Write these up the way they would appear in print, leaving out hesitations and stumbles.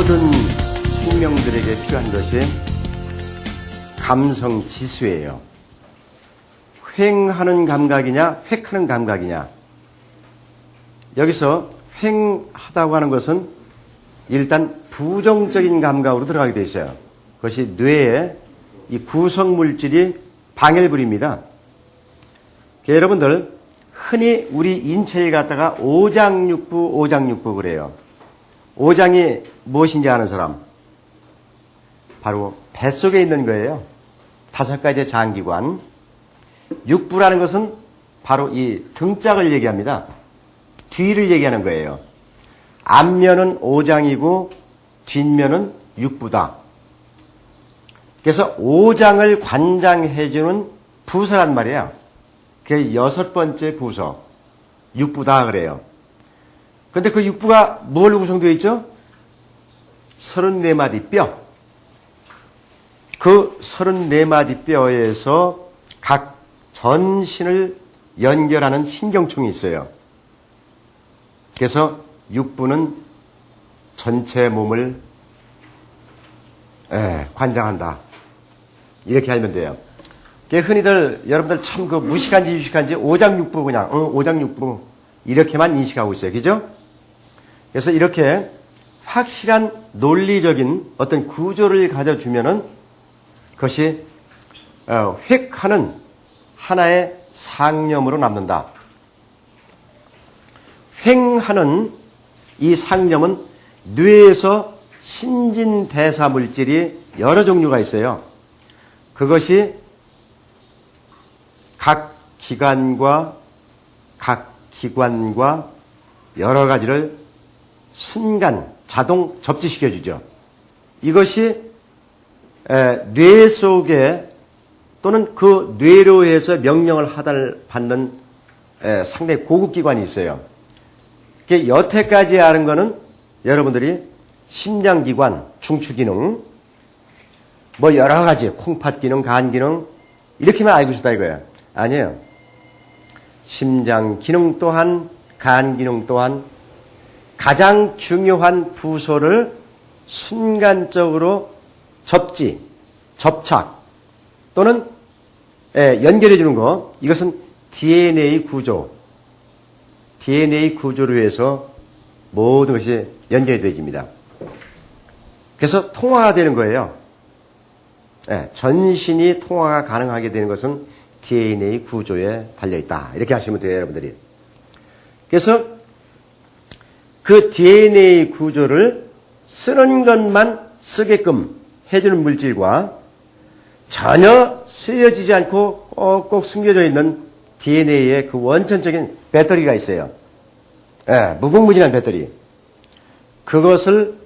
모든 생명들에게 필요한 것이 감성 지수예요. 횡하는 감각이냐, 획하는 감각이냐. 여기서 횡하다고 하는 것은 일단 부정적인 감각으로 들어가게 되어 있어요. 그것이 뇌의 이 구성물질이 방해를 부립니다. 여러분들, 흔히 우리 인체를 갖다가 오장육부 그래요. 오장이 무엇인지 아는 사람? 바로 뱃속에 있는 거예요. 5가지의 장기관. 육부라는 것은 바로 이 등짝을 얘기합니다. 뒤를 얘기하는 거예요. 앞면은 오장이고 뒷면은 육부다. 그래서 오장을 관장해주는 부서란 말이에요. 그게 6번째 부서. 육부다 그래요. 근데 그 육부가 무엇로 구성되어 있죠? 34마디 뼈. 그 34마디 뼈에서 각 전신을 연결하는 신경총이 있어요. 그래서 육부는 전체 몸을 관장한다. 이렇게 알면 돼요. 흔히들 여러분들 참 그 무식한지 유식한지 오장육부 그냥 오장육부 이렇게만 인식하고 있어요. 그죠? 그래서 이렇게 확실한 논리적인 어떤 구조를 가져주면은 그것이 획하는 하나의 상념으로 남는다. 횡하는 이 상념은 뇌에서 신진대사 물질이 여러 종류가 있어요. 그것이 각 기관과 여러 가지를 순간 자동 접지시켜주죠. 이것이 뇌 속에 또는 그 뇌로 해서 명령을 하달받는 상당히 고급 기관이 있어요. 여태까지 아는 거는 여러분들이 심장기관, 중추기능, 뭐 여러 가지 콩팥기능, 간기능 이렇게만 알고 있었다 이거예요. 아니에요. 심장기능 또한 간기능 또한 가장 중요한 부서를 순간적으로 접착 또는 연결해 주는 거, 이것은 DNA 구조로 해서 모든 것이 연결되어집니다. 그래서 통화가 되는 거예요. 전신이 통화가 가능하게 되는 것은 DNA 구조에 달려있다. 이렇게 하시면 돼요, 여러분들이. 그래서 그 DNA 구조를 쓰는 것만 쓰게끔 해주는 물질과 전혀 쓰여지지 않고 꼭꼭 숨겨져 있는 DNA의 그 원천적인 배터리가 있어요. 무궁무진한 배터리. 그것을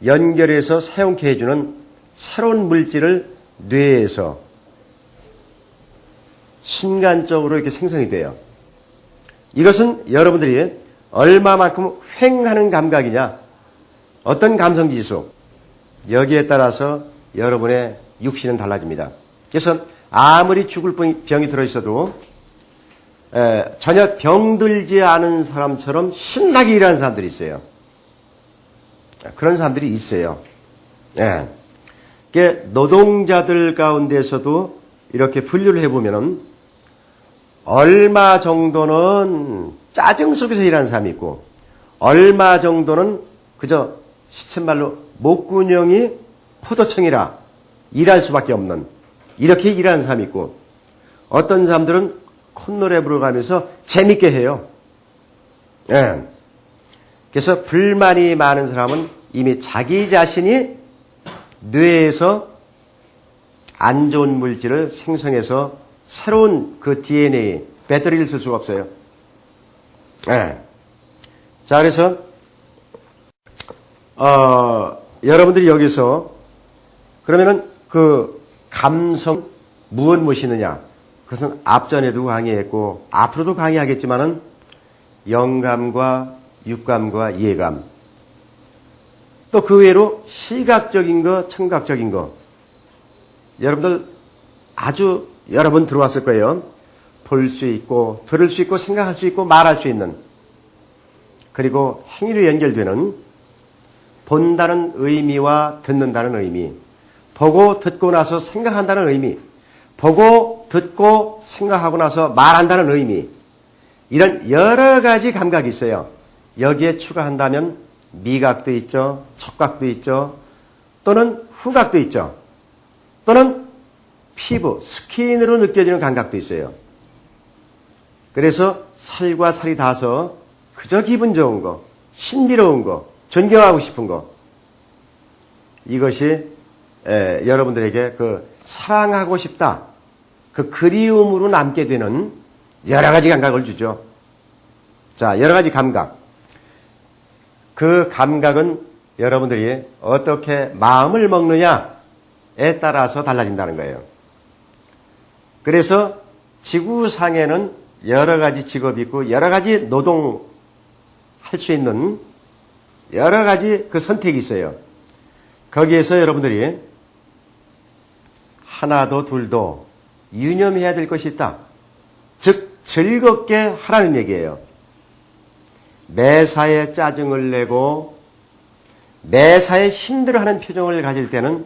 연결해서 사용케 해주는 새로운 물질을 뇌에서 순간적으로 이렇게 생성이 돼요. 이것은 여러분들이 얼마만큼 횡하는 감각이냐, 어떤 감성지수, 여기에 따라서 여러분의 육신은 달라집니다. 그래서 아무리 죽을 병이 들어있어도 전혀 병들지 않은 사람처럼 신나게 일하는 사람들이 있어요. 그런 사람들이 있어요. 노동자들 가운데서도 이렇게 분류를 해보면은 얼마 정도는 짜증 속에서 일하는 사람이 있고 얼마 정도는 그저 시쳇말로 목구녕이 포도청이라 일할 수밖에 없는 이렇게 일하는 사람이 있고 어떤 사람들은 콧노래 부르가면서 재밌게 해요. 그래서 불만이 많은 사람은 이미 자기 자신이 뇌에서 안 좋은 물질을 생성해서 새로운 그 DNA, 배터리를 쓸 수가 없어요. 자, 그래서, 여러분들이 여기서, 그러면은 그 감성, 무엇이느냐? 그것은 앞전에도 강의했고, 앞으로도 강의하겠지만은, 영감과 육감과 예감, 또 그 외로 시각적인 거, 청각적인 거, 여러분들 아주 여러 번 들어왔을 거예요. 볼 수 있고, 들을 수 있고, 생각할 수 있고, 말할 수 있는, 그리고 행위로 연결되는 본다는 의미와 듣는다는 의미, 보고 듣고 나서 생각한다는 의미, 보고 듣고 생각하고 나서 말한다는 의미, 이런 여러 가지 감각이 있어요. 여기에 추가한다면 미각도 있죠, 촉각도 있죠, 또는 후각도 있죠, 또는 피부, 스킨으로 느껴지는 감각도 있어요. 그래서 살과 살이 닿아서 그저 기분 좋은 거, 신비로운 거, 존경하고 싶은 거, 이것이 여러분들에게 그 사랑하고 싶다, 그 그리움으로 남게 되는 여러 가지 감각을 주죠. 자, 여러 가지 감각. 그 감각은 여러분들이 어떻게 마음을 먹느냐에 따라서 달라진다는 거예요. 그래서 지구상에는 여러 가지 직업이 있고 여러 가지 노동할 수 있는 여러 가지 그 선택이 있어요. 거기에서 여러분들이 하나도 둘도 유념해야 될 것이 있다. 즉 즐겁게 하라는 얘기예요. 매사에 짜증을 내고 매사에 힘들어하는 표정을 가질 때는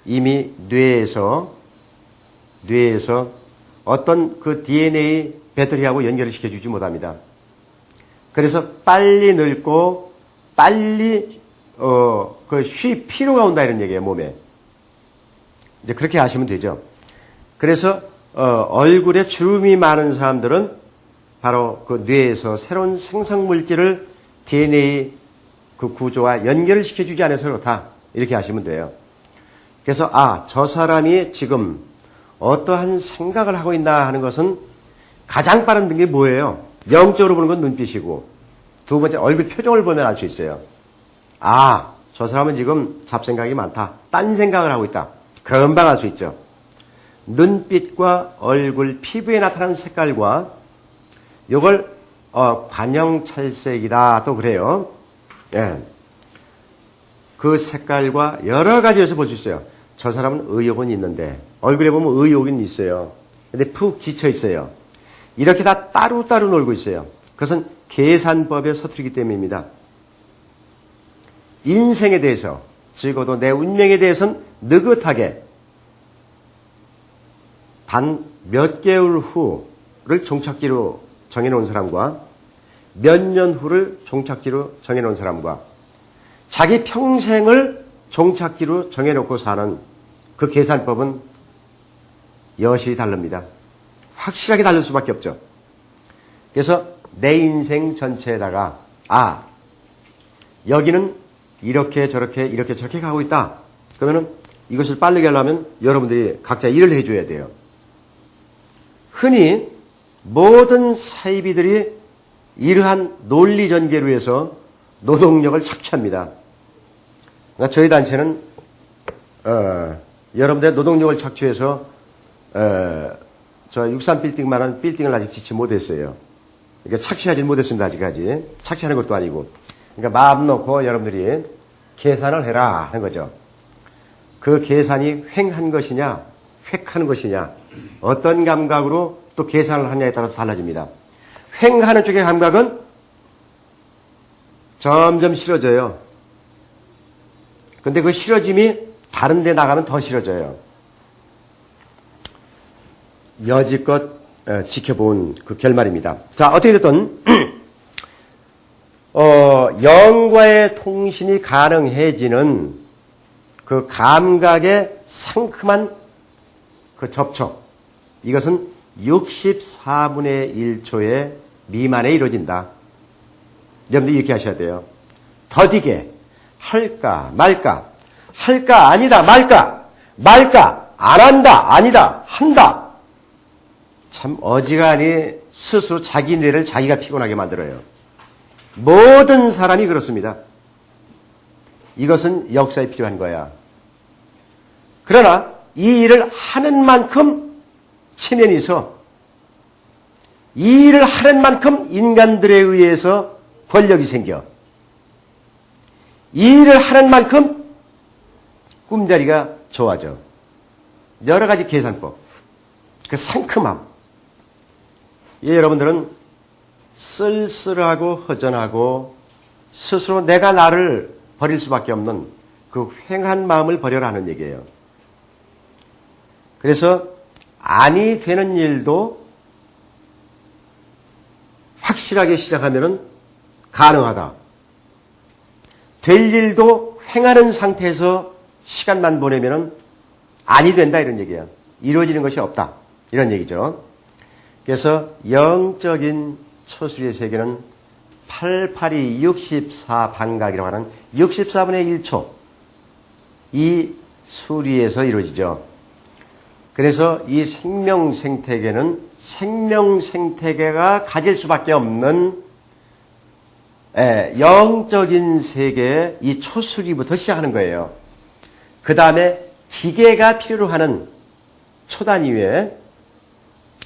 이미 뇌에서 어떤 그 DNA 배터리하고 연결을 시켜주지 못합니다. 그래서 빨리 늙고 빨리 쉴 필요가 온다 이런 얘기예요, 몸에. 이제 그렇게 아시면 되죠. 그래서 얼굴에 주름이 많은 사람들은 바로 그 뇌에서 새로운 생성물질을 DNA 그 구조와 연결을 시켜주지 않아서 그렇다. 이렇게 아시면 돼요. 그래서 저 사람이 지금 어떠한 생각을 하고 있나 하는 것은 가장 빠른 게 뭐예요? 영적으로 보는 건 눈빛이고 두 번째 얼굴 표정을 보면 알 수 있어요. 저 사람은 지금 잡생각이 많다. 딴 생각을 하고 있다. 금방 알 수 있죠. 눈빛과 얼굴, 피부에 나타나는 색깔과 이걸 관형찰색이다 또 그래요. 예. 그 색깔과 여러 가지에서 볼 수 있어요. 저 사람은 의욕은 있는데 얼굴에 보면 의욕은 있어요. 근데 푹 지쳐 있어요. 이렇게 다 따로따로 놀고 있어요. 그것은 계산법에 서투르기 때문입니다. 인생에 대해서 적어도 내 운명에 대해서는 느긋하게 단 몇 개월 후를 종착지로 정해놓은 사람과 몇 년 후를 종착지로 정해놓은 사람과 자기 평생을 종착지로 정해놓고 사는 그 계산법은 여실히 다릅니다. 확실하게 다를 수밖에 없죠. 그래서 내 인생 전체에다가 여기는 이렇게 저렇게 가고 있다. 그러면은 이것을 빠르게 하려면 여러분들이 각자 일을 해줘야 돼요. 흔히 모든 사이비들이 이러한 논리 전개로 해서 노동력을 착취합니다. 그러니까 저희 단체는 여러분들의 노동력을 착취해서 저 63빌딩만한 빌딩을 아직 짓지 못했어요. 그러니까 착취하지 못했습니다. 아직까지. 착취하는 것도 아니고. 그러니까 마음 놓고 여러분들이 계산을 해라 하는 거죠. 그 계산이 횡한 것이냐 획하는 것이냐 어떤 감각으로 또 계산을 하느냐에 따라서 달라집니다. 횡하는 쪽의 감각은 점점 싫어져요. 근데 그 싫어짐이 다른 데 나가면 더 싫어져요. 여지껏 지켜본 그 결말입니다. 자, 어떻게 됐든 영과의 통신이 가능해지는 그 감각의 상큼한 그 접촉, 이것은 64분의 1초의 미만에 이루어진다. 여러분들 이렇게 하셔야 돼요. 더디게 할까 말까, 할까 아니다 말까, 말까 안 한다 아니다 한다. 참 어지간히 스스로 자기 뇌를 자기가 피곤하게 만들어요. 모든 사람이 그렇습니다. 이것은 역사에 필요한 거야. 그러나 이 일을 하는 만큼 체면이 있어. 이 일을 하는 만큼 인간들에 의해서 권력이 생겨. 이 일을 하는 만큼 꿈자리가 좋아져. 여러 가지 계산법. 그 상큼함. 여러분들은 쓸쓸하고 허전하고 스스로 내가 나를 버릴 수밖에 없는 그 횡한 마음을 버려라 하는 얘기예요. 그래서 아니 되는 일도 확실하게 시작하면은 가능하다. 될 일도 횡하는 상태에서 시간만 보내면은 아니 된다 이런 얘기야. 이루어지는 것이 없다. 이런 얘기죠. 그래서 영적인 처수리의 세계는 882 64반각이라고 하는 64분의 1초 이 수리에서 이루어지죠. 그래서 이 생명생태계는 생명생태계가 가질 수밖에 없는 영적인 세계의 이 초수리부터 시작하는 거예요. 그 다음에 기계가 필요로 하는 초단 이후에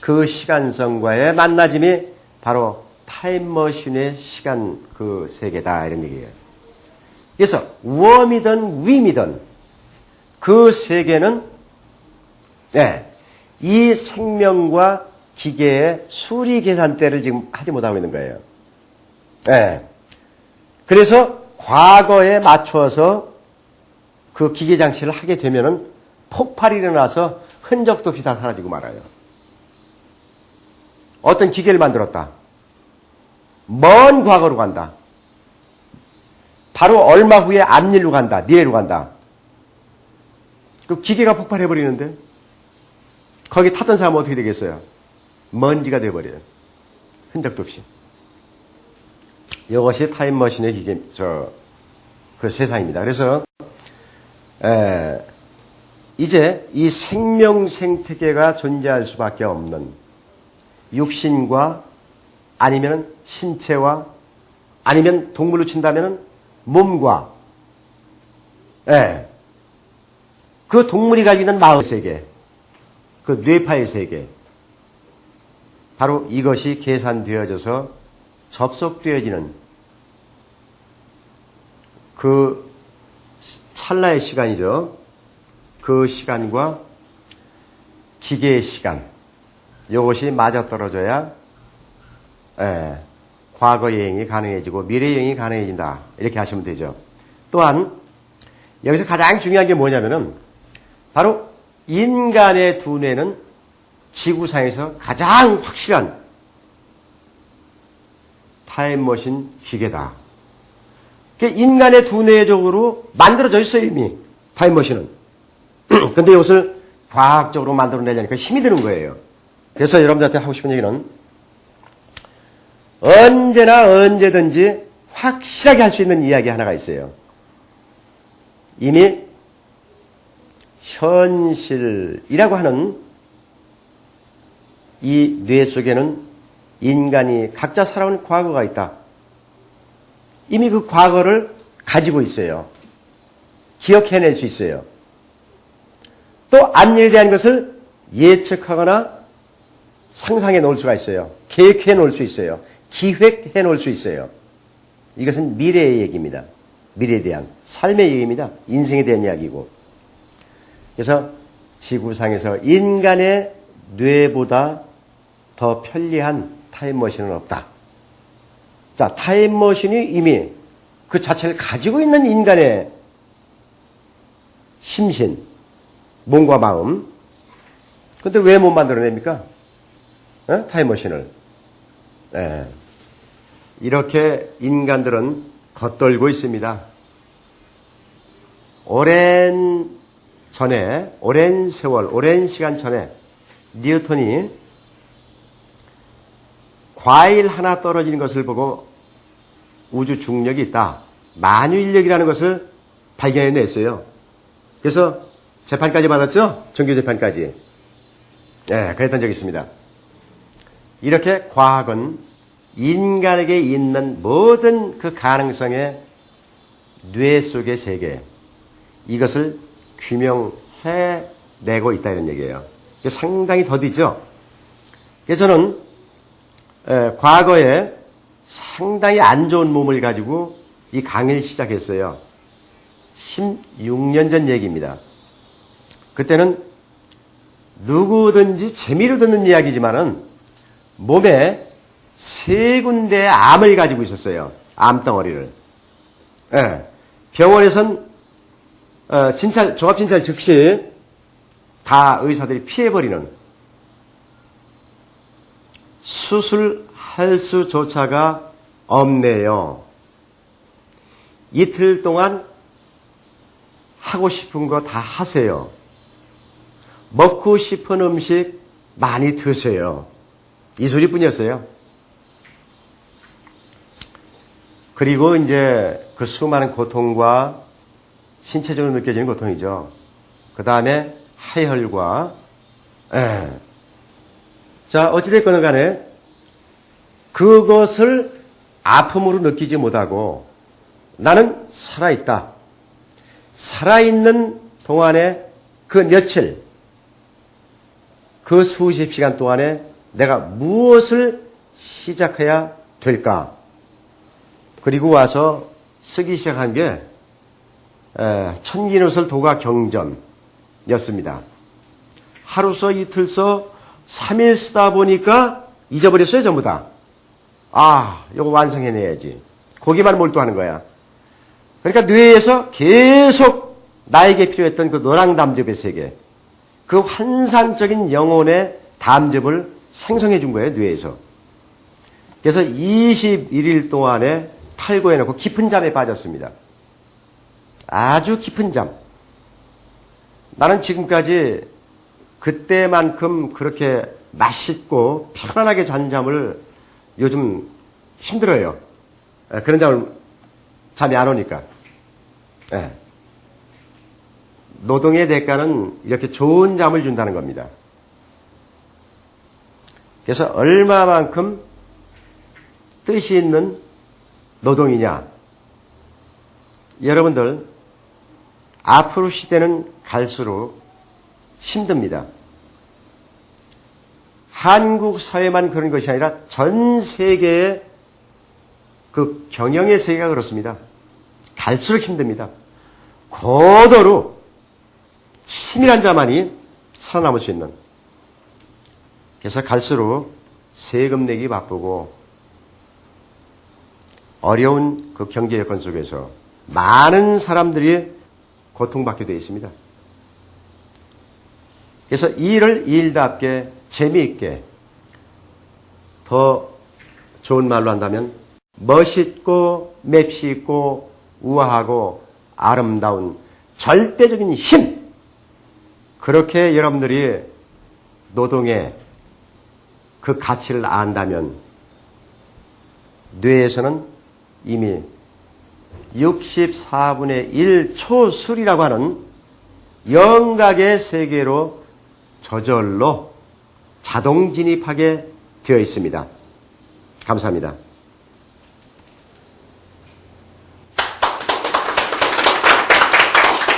그 시간성과의 만나짐이 바로 타임머신의 시간 그 세계다 이런 얘기예요. 그래서 웜이든 윈이든 그 세계는 이 생명과 기계의 수리 계산대를 지금 하지 못하고 있는 거예요. 그래서 과거에 맞추어서 그 기계 장치를 하게 되면은 폭발이 일어나서 흔적도 없이 다 사라지고 말아요. 어떤 기계를 만들었다. 먼 과거로 간다. 바로 얼마 후에 앞일로 간다. 미래로 간다. 그 기계가 폭발해버리는데 거기 탔던 사람은 어떻게 되겠어요? 먼지가 돼버려요. 흔적도 없이. 이것이 타임머신의 기계, 그 세상입니다. 그래서, 이제 이 생명 생태계가 존재할 수밖에 없는 육신과 아니면 신체와 아니면 동물로 친다면 몸과, 그 동물이 가지고 있는 마음 세계, 그 뇌파의 세계, 바로 이것이 계산되어져서 접속되어지는 그 찰나의 시간이죠. 그 시간과 기계의 시간, 이것이 맞아떨어져야 과거 여행이 가능해지고 미래 여행이 가능해진다. 이렇게 하시면 되죠. 또한 여기서 가장 중요한 게 뭐냐면은 바로 인간의 두뇌는 지구상에서 가장 확실한 타임머신 기계다. 인간의 두뇌적으로 만들어져 있어요, 이미. 타임머신은. 근데 이것을 과학적으로 만들어내자니까 힘이 드는 거예요. 그래서 여러분들한테 하고 싶은 얘기는 언제나 언제든지 확실하게 할 수 있는 이야기 하나가 있어요. 이미 현실이라고 하는 이 뇌 속에는 인간이 각자 살아온 과거가 있다. 이미 그 과거를 가지고 있어요. 기억해낼 수 있어요. 또 앞일에 대한 것을 예측하거나 상상해 놓을 수가 있어요. 계획해 놓을 수 있어요. 기획해 놓을 수 있어요. 이것은 미래의 얘기입니다. 미래에 대한 삶의 얘기입니다. 인생에 대한 이야기고. 그래서 지구상에서 인간의 뇌보다 더 편리한 타임머신은 없다. 자, 타임머신이 이미 그 자체를 가지고 있는 인간의 심신, 몸과 마음. 근데 왜 못 만들어냅니까? 타임머신을. 이렇게 인간들은 겉돌고 있습니다. 오랜 세월, 오랜 시간 전에 뉴턴이 과일 하나 떨어지는 것을 보고 우주 중력이 있다. 만유인력이라는 것을 발견해냈어요. 그래서 재판까지 받았죠? 정규 재판까지. 그랬던 적이 있습니다. 이렇게 과학은 인간에게 있는 모든 그 가능성의 뇌 속의 세계, 이것을 규명해내고 있다 이런 얘기예요. 이게 상당히 더디죠? 그래서 저는 과거에 상당히 안 좋은 몸을 가지고 이 강의를 시작했어요. 16년 전 얘기입니다. 그때는 누구든지 재미로 듣는 이야기지만은 몸에 3군데의 암을 가지고 있었어요. 암덩어리를. 병원에선 종합진찰 즉시 다 의사들이 피해버리는 수술할 수조차가 없네요. 이틀 동안 하고 싶은 거 다 하세요. 먹고 싶은 음식 많이 드세요. 이 소리뿐이었어요. 그리고 이제 그 수많은 고통과 신체적으로 느껴지는 고통이죠. 그 다음에 하혈과, 자, 어찌됐건 간에 그것을 아픔으로 느끼지 못하고 나는 살아있다. 살아있는 동안에 그 며칠, 그 수십 시간 동안에 내가 무엇을 시작해야 될까? 그리고 와서 쓰기 시작한 게 천기누설 도가 경전이었습니다. 하루 써, 이틀 써, 3일 쓰다 보니까 잊어버렸어요, 전부 다. 이거 완성해내야지. 거기만 몰두하는 거야. 그러니까 뇌에서 계속 나에게 필요했던 그 노랑담즙의 세계, 그 환상적인 영혼의 담즙을 생성해 준 거예요, 뇌에서. 그래서 21일 동안에 탈거해놓고 깊은 잠에 빠졌습니다. 아주 깊은 잠. 나는 지금까지 그때만큼 그렇게 맛있고 편안하게 잔 잠을 요즘 힘들어요. 그런 잠이 안 오니까. 노동의 대가는 이렇게 좋은 잠을 준다는 겁니다. 그래서 얼마만큼 뜻이 있는 노동이냐. 여러분들, 앞으로 시대는 갈수록 힘듭니다. 한국 사회만 그런 것이 아니라 전 세계의 그 경영의 세계가 그렇습니다. 갈수록 힘듭니다. 고도로 치밀한 자만이 살아남을 수 있는. 그래서 갈수록 세금 내기 바쁘고 어려운 그 경제 여건 속에서 많은 사람들이 고통받게 되어 있습니다. 그래서 이 일을 일답게 재미있게 더 좋은 말로 한다면 멋있고 맵시있고 우아하고 아름다운 절대적인 힘, 그렇게 여러분들이 노동의 그 가치를 안다면 뇌에서는 이미 64분의 1 초술이라고 하는 영각의 세계로 저절로 자동 진입하게 되어 있습니다. 감사합니다.